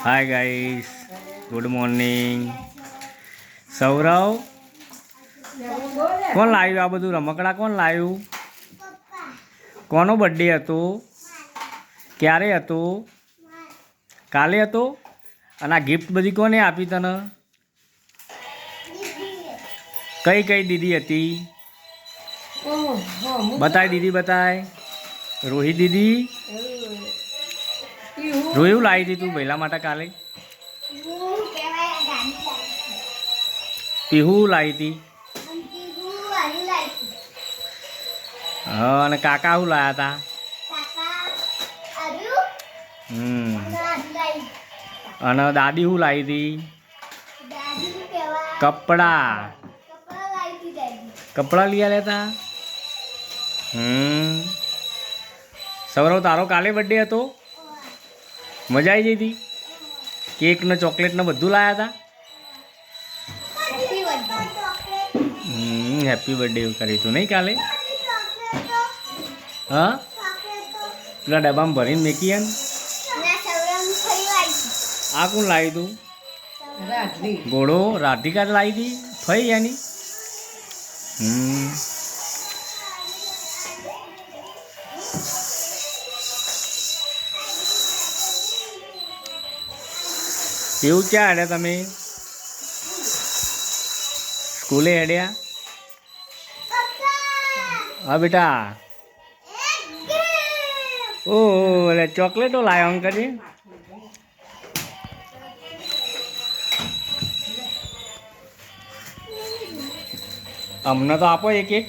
હાય guys, good morning. Saurav, કોણ લાવ્યું આ બધું રમકડા? કોણ લાવ્યું? કોનો બર્થડે હતો? ક્યારે હતો? કાલે હતો? અને આ ગિફ્ટ બધી કોને આપી તને? કઈ કઈ દીદી હતી? બતાય દીદી, બતાય. રોહિત દીદી, રોયું લાવી હતી તું પહેલા માટે કાલે? પીહુ લાવી હતી. હા, અને કાકા શું લાવ્યા હતા? અને દાદી શું લાવી હતી? કપડા કપડા લઈ આવ્યા હતા. સૌરવ, તારો કાલે બર્થડે હતો? મજા આવી જઈ હતી? કેક ને ચોકલેટ ને બધું લાવ્યા હતા? હેપી બર્થડે કર્યું હતું નહીં કાલે? હા, પેલા ડબ્બામાં ભરીને મેકી એમ. આ કોણ લાવી તું? ઘોડો રાધિકા લાવી હતી ફઈ એની. એવું ક્યાં હેડ્યા તમે? સ્કૂલે હેડ્યા? હા બેટા. ઓહ, એટલે ચોકલેટો લાવ્યો અંકલજી. અમને તો આપો એક એક.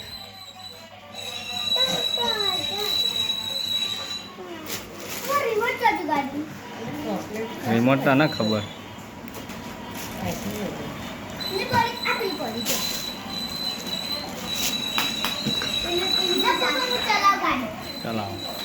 રિમોટ તો ના ખબર. ચલાવો.